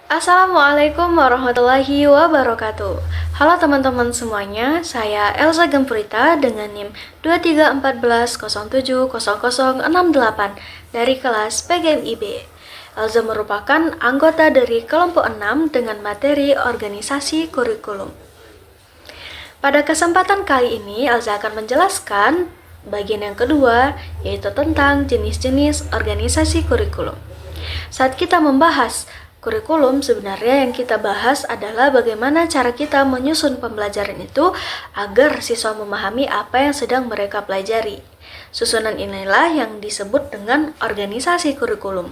Assalamualaikum warahmatullahi wabarakatuh. Halo teman-teman semuanya, saya Elsa Gempurita dengan NIM 2314070068 dari kelas PGMIB. Elsa merupakan anggota dari kelompok 6 dengan materi organisasi kurikulum. Pada kesempatan kali ini, Elsa akan menjelaskan bagian yang kedua, yaitu tentang jenis-jenis organisasi kurikulum. Saat kita membahas kurikulum, sebenarnya yang kita bahas adalah bagaimana cara kita menyusun pembelajaran itu agar siswa memahami apa yang sedang mereka pelajari. Susunan inilah yang disebut dengan organisasi kurikulum.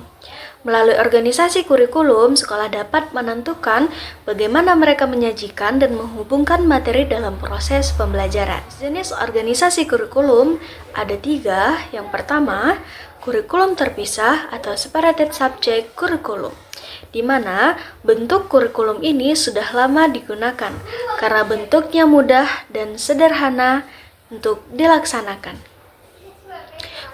Melalui organisasi kurikulum, sekolah dapat menentukan bagaimana mereka menyajikan dan menghubungkan materi dalam proses pembelajaran. Jenis organisasi kurikulum ada 3. Yang pertama, kurikulum terpisah atau separated subject kurikulum, di mana bentuk kurikulum ini sudah lama digunakan karena bentuknya mudah dan sederhana untuk dilaksanakan.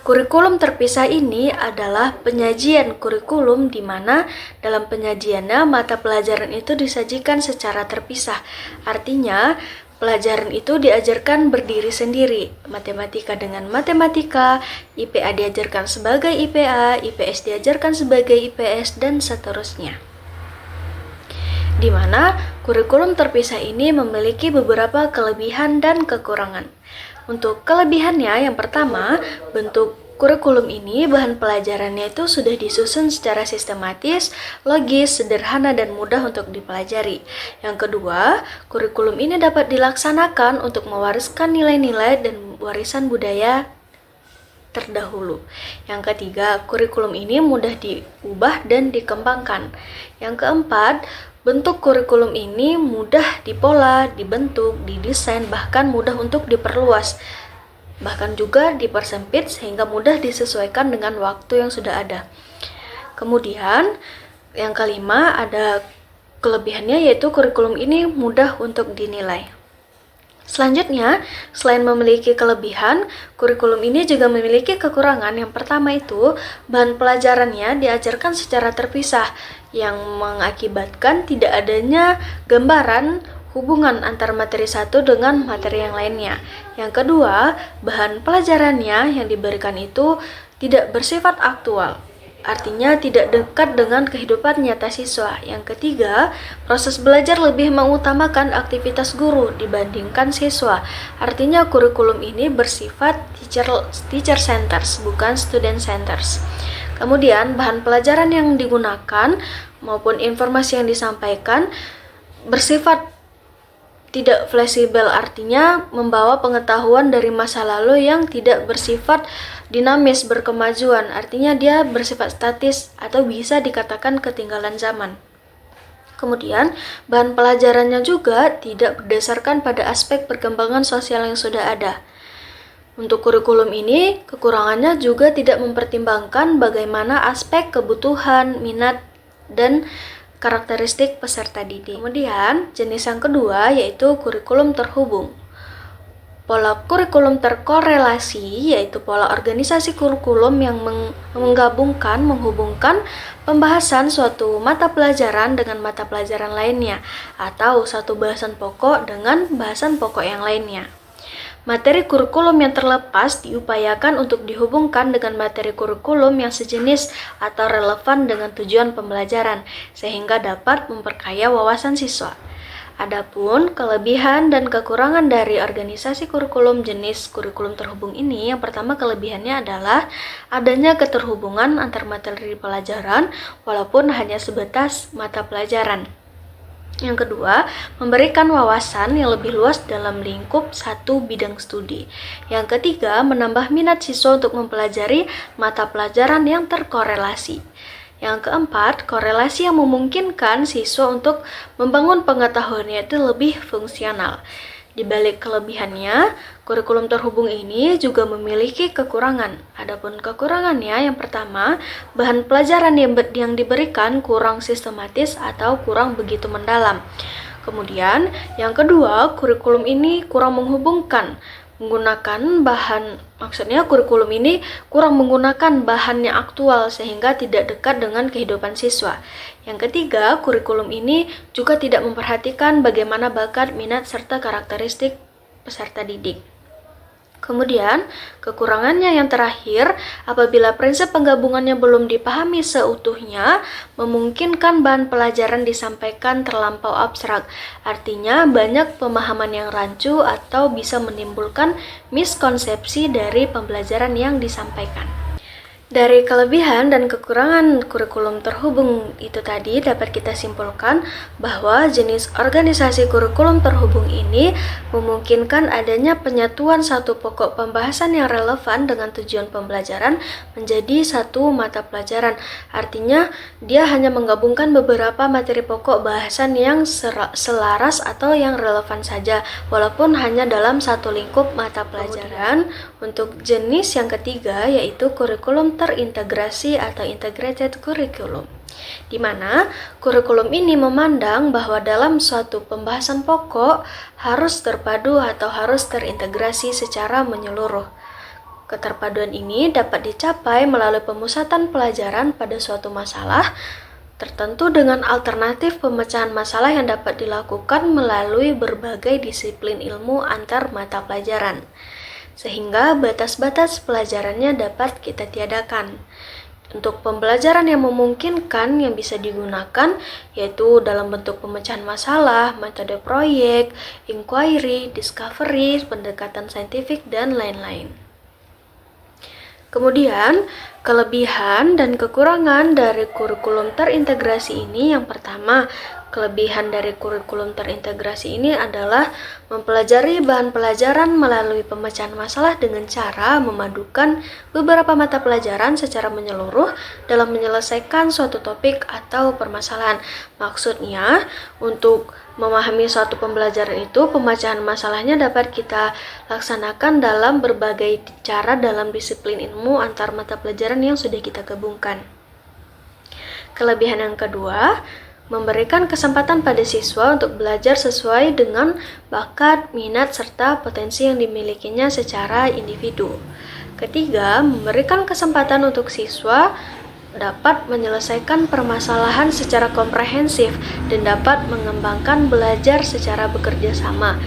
Kurikulum terpisah ini adalah penyajian kurikulum di mana dalam penyajiannya mata pelajaran itu disajikan secara terpisah. Artinya, pelajaran itu diajarkan berdiri sendiri, matematika dengan matematika, IPA diajarkan sebagai IPA, IPS diajarkan sebagai IPS, dan seterusnya. Di mana kurikulum terpisah ini memiliki beberapa kelebihan dan kekurangan. Untuk kelebihannya, yang pertama, bentuk kurikulum ini bahan pelajarannya itu sudah disusun secara sistematis, logis, sederhana, dan mudah untuk dipelajari. Yang kedua, kurikulum ini dapat dilaksanakan untuk mewariskan nilai-nilai dan warisan budaya terdahulu. Yang ketiga, kurikulum ini mudah diubah dan dikembangkan. Yang keempat, bentuk kurikulum ini mudah dipola, dibentuk, didesain, bahkan mudah untuk diperluas, bahkan juga dipersempit sehingga mudah disesuaikan dengan waktu yang sudah ada. Kemudian, yang kelima ada kelebihannya, yaitu kurikulum ini mudah untuk dinilai. Selanjutnya, selain memiliki kelebihan, kurikulum ini juga memiliki kekurangan. Yang pertama itu, bahan pelajarannya diajarkan secara terpisah, yang mengakibatkan tidak adanya gambaran hubungan antar materi satu dengan materi yang lainnya. Yang kedua, bahan pelajarannya yang diberikan itu tidak bersifat aktual, artinya tidak dekat dengan kehidupan nyata siswa. Yang ketiga, proses belajar lebih mengutamakan aktivitas guru dibandingkan siswa, artinya kurikulum ini bersifat teacher centers, bukan student centers. Kemudian, bahan pelajaran yang digunakan maupun informasi yang disampaikan bersifat tidak fleksibel, artinya membawa pengetahuan dari masa lalu yang tidak bersifat dinamis berkemajuan, artinya dia bersifat statis atau bisa dikatakan ketinggalan zaman. Kemudian, bahan pelajarannya juga tidak berdasarkan pada aspek perkembangan sosial yang sudah ada. Untuk kurikulum ini, kekurangannya juga tidak mempertimbangkan bagaimana aspek kebutuhan, minat, dan karakteristik peserta didik. Kemudian, jenis yang kedua yaitu kurikulum terhubung. Pola kurikulum terkorelasi yaitu pola organisasi kurikulum yang menghubungkan pembahasan suatu mata pelajaran dengan mata pelajaran lainnya, atau satu bahasan pokok dengan bahasan pokok yang lainnya. Materi kurikulum yang terlepas diupayakan untuk dihubungkan dengan materi kurikulum yang sejenis atau relevan dengan tujuan pembelajaran, sehingga dapat memperkaya wawasan siswa. Adapun kelebihan dan kekurangan dari organisasi kurikulum jenis kurikulum terhubung ini, yang pertama kelebihannya adalah adanya keterhubungan antar materi pelajaran walaupun hanya sebatas mata pelajaran. Yang kedua, memberikan wawasan yang lebih luas dalam lingkup satu bidang studi. Yang ketiga, menambah minat siswa untuk mempelajari mata pelajaran yang terkorelasi. Yang keempat, korelasi yang memungkinkan siswa untuk membangun pengetahuannya itu lebih fungsional. Di balik kelebihannya, kurikulum terhubung ini juga memiliki kekurangan. Adapun kekurangannya, yang pertama, bahan pelajaran yang diberikan kurang sistematis atau kurang begitu mendalam. Kemudian, yang kedua, kurikulum ini kurang menghubungkan menggunakan maksudnya kurikulum ini kurang menggunakan bahan yang aktual sehingga tidak dekat dengan kehidupan siswa. Yang ketiga, kurikulum ini juga tidak memperhatikan bagaimana bakat, minat, serta karakteristik peserta didik. Kemudian, kekurangannya yang terakhir, apabila prinsip penggabungannya belum dipahami seutuhnya, memungkinkan bahan pelajaran disampaikan terlampau abstrak. Artinya, banyak pemahaman yang rancu atau bisa menimbulkan miskonsepsi dari pembelajaran yang disampaikan. Dari kelebihan dan kekurangan kurikulum terhubung itu tadi dapat kita simpulkan bahwa jenis organisasi kurikulum terhubung ini memungkinkan adanya penyatuan satu pokok pembahasan yang relevan dengan tujuan pembelajaran menjadi satu mata pelajaran. Artinya, dia hanya menggabungkan beberapa materi pokok bahasan yang selaras atau yang relevan saja, walaupun hanya dalam satu lingkup mata pelajaran. Untuk jenis yang ketiga yaitu kurikulum terintegrasi atau integrated curriculum, di mana kurikulum ini memandang bahwa dalam suatu pembahasan pokok harus terpadu atau harus terintegrasi secara menyeluruh. Keterpaduan ini dapat dicapai melalui pemusatan pelajaran pada suatu masalah tertentu dengan alternatif pemecahan masalah yang dapat dilakukan melalui berbagai disiplin ilmu antar mata pelajaran, sehingga batas-batas pelajarannya dapat kita tiadakan. Untuk pembelajaran yang memungkinkan yang bisa digunakan yaitu dalam bentuk pemecahan masalah, metode proyek, inquiry, discovery, pendekatan saintifik, dan lain-lain. Kemudian, kelebihan dan kekurangan dari kurikulum terintegrasi ini, yang pertama, kelebihan dari kurikulum terintegrasi ini adalah mempelajari bahan pelajaran melalui pemecahan masalah dengan cara memadukan beberapa mata pelajaran secara menyeluruh dalam menyelesaikan suatu topik atau permasalahan. Maksudnya, untuk memahami suatu pembelajaran itu, pemecahan masalahnya dapat kita laksanakan dalam berbagai cara dalam disiplin ilmu antar mata pelajaran yang sudah kita gabungkan. Kelebihan yang kedua, memberikan kesempatan pada siswa untuk belajar sesuai dengan bakat, minat, serta potensi yang dimilikinya secara individu. Ketiga, memberikan kesempatan untuk siswa dapat menyelesaikan permasalahan secara komprehensif dan dapat mengembangkan belajar secara bekerja sama.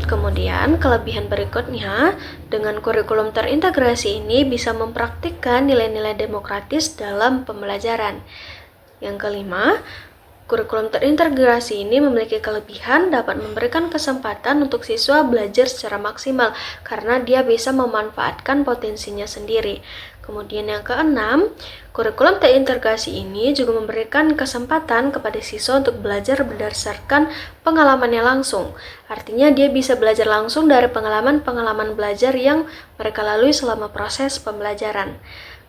Kemudian, kelebihan berikutnya, dengan kurikulum terintegrasi ini bisa mempraktikkan nilai-nilai demokratis dalam pembelajaran. Yang kelima, kurikulum terintegrasi ini memiliki kelebihan dapat memberikan kesempatan untuk siswa belajar secara maksimal karena dia bisa memanfaatkan potensinya sendiri. Kemudian yang keenam, kurikulum terintegrasi ini juga memberikan kesempatan kepada siswa untuk belajar berdasarkan pengalamannya langsung. Artinya dia bisa belajar langsung dari pengalaman-pengalaman belajar yang mereka lalui selama proses pembelajaran.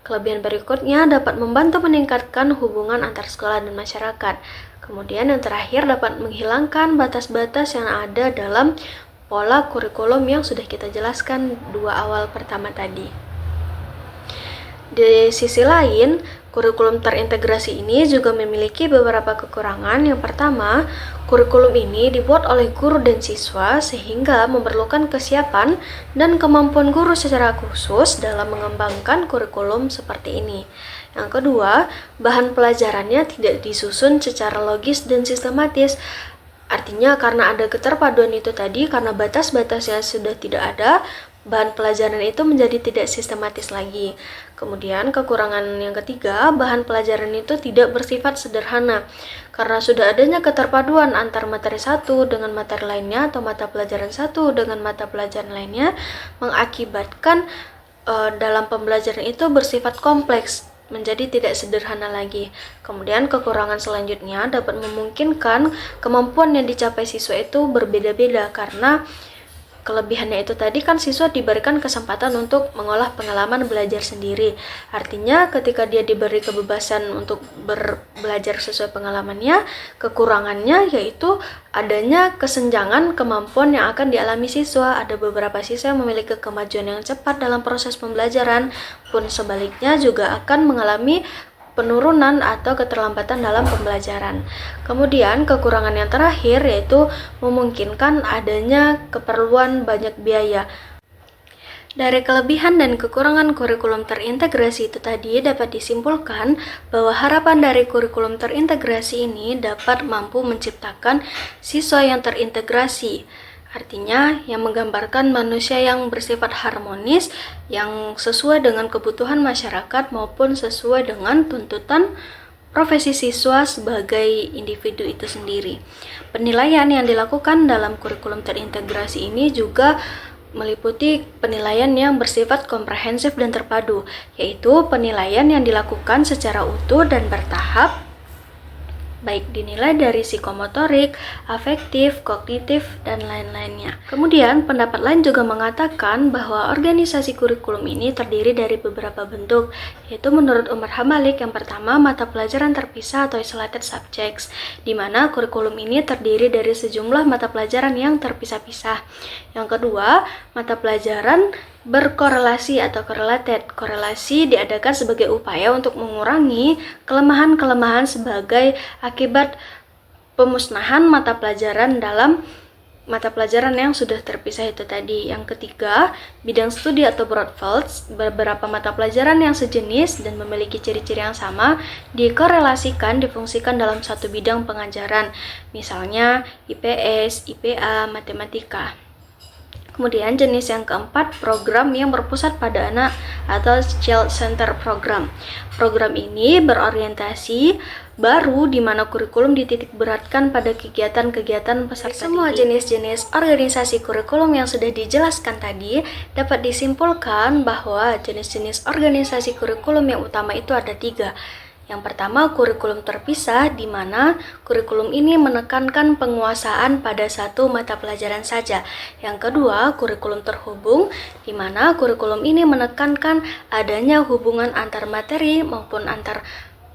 Kelebihan berikutnya dapat membantu meningkatkan hubungan antar sekolah dan masyarakat. Kemudian yang terakhir dapat menghilangkan batas-batas yang ada dalam pola kurikulum yang sudah kita jelaskan dua awal pertama tadi. Di sisi lain, kurikulum terintegrasi ini juga memiliki beberapa kekurangan. Yang pertama, kurikulum ini dibuat oleh guru dan siswa sehingga memerlukan kesiapan dan kemampuan guru secara khusus dalam mengembangkan kurikulum seperti ini. Yang kedua, bahan pelajarannya tidak disusun secara logis dan sistematis. Artinya karena ada keterpaduan itu tadi, karena batas-batasnya sudah tidak ada, bahan pelajaran itu menjadi tidak sistematis lagi. Kemudian kekurangan yang ketiga, bahan pelajaran itu tidak bersifat sederhana. Karena sudah adanya keterpaduan antar materi satu dengan materi lainnya atau mata pelajaran satu dengan mata pelajaran lainnya, mengakibatkan dalam pembelajaran itu bersifat kompleks, menjadi tidak sederhana lagi. Kemudian kekurangan selanjutnya dapat memungkinkan kemampuan yang dicapai siswa itu berbeda-beda karena kelebihannya itu tadi kan siswa diberikan kesempatan untuk mengolah pengalaman belajar sendiri. Artinya ketika dia diberi kebebasan untuk belajar sesuai pengalamannya, kekurangannya yaitu adanya kesenjangan kemampuan yang akan dialami siswa. Ada beberapa siswa yang memiliki kemajuan yang cepat dalam proses pembelajaran, pun sebaliknya juga akan mengalami penurunan atau keterlambatan dalam pembelajaran. Kemudian kekurangan yang terakhir yaitu memungkinkan adanya keperluan banyak biaya. Dari kelebihan dan kekurangan kurikulum terintegrasi itu tadi dapat disimpulkan bahwa harapan dari kurikulum terintegrasi ini dapat mampu menciptakan siswa yang terintegrasi. Artinya yang menggambarkan manusia yang bersifat harmonis, yang sesuai dengan kebutuhan masyarakat maupun sesuai dengan tuntutan profesi siswa sebagai individu itu sendiri. Penilaian yang dilakukan dalam kurikulum terintegrasi ini juga meliputi penilaian yang bersifat komprehensif dan terpadu, yaitu penilaian yang dilakukan secara utuh dan bertahap, baik dinilai dari psikomotorik, afektif, kognitif, dan lain-lainnya. Kemudian, pendapat lain juga mengatakan bahwa organisasi kurikulum ini terdiri dari beberapa bentuk, yaitu menurut Umar Hamalik yang pertama mata pelajaran terpisah atau isolated subjects, di mana kurikulum ini terdiri dari sejumlah mata pelajaran yang terpisah-pisah. Yang kedua, mata pelajaran berkorelasi atau correlated. Korelasi diadakan sebagai upaya untuk mengurangi kelemahan-kelemahan sebagai akibat pemusnahan mata pelajaran dalam mata pelajaran yang sudah terpisah itu tadi. Yang ketiga, bidang studi atau broadfields, beberapa mata pelajaran yang sejenis dan memiliki ciri-ciri yang sama dikorelasikan, difungsikan dalam satu bidang pengajaran, misalnya IPS, IPA, matematika. Kemudian jenis yang keempat, program yang berpusat pada anak atau Child Center Program. Program ini berorientasi baru di mana kurikulum dititik beratkan pada kegiatan-kegiatan peserta didik. Semua jenis-jenis organisasi kurikulum yang sudah dijelaskan tadi dapat disimpulkan bahwa jenis-jenis organisasi kurikulum yang utama itu ada 3. Yang pertama, kurikulum terpisah, di mana kurikulum ini menekankan penguasaan pada satu mata pelajaran saja. Yang kedua, kurikulum terhubung, di mana kurikulum ini menekankan adanya hubungan antar materi maupun antar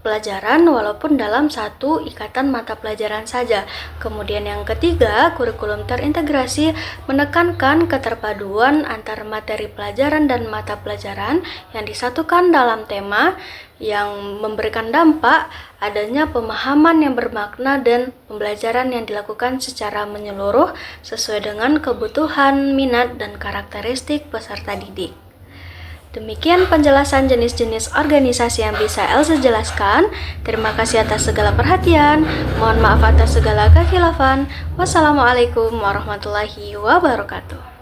pelajaran walaupun dalam satu ikatan mata pelajaran saja. Kemudian yang ketiga, kurikulum terintegrasi menekankan keterpaduan antar materi pelajaran dan mata pelajaran yang disatukan dalam tema yang memberikan dampak adanya pemahaman yang bermakna dan pembelajaran yang dilakukan secara menyeluruh sesuai dengan kebutuhan, minat, dan karakteristik peserta didik. Demikian penjelasan jenis-jenis organisasi yang bisa Elsa jelaskan. Terima kasih atas segala perhatian. Mohon maaf atas segala kekhilafan. Wassalamualaikum warahmatullahi wabarakatuh.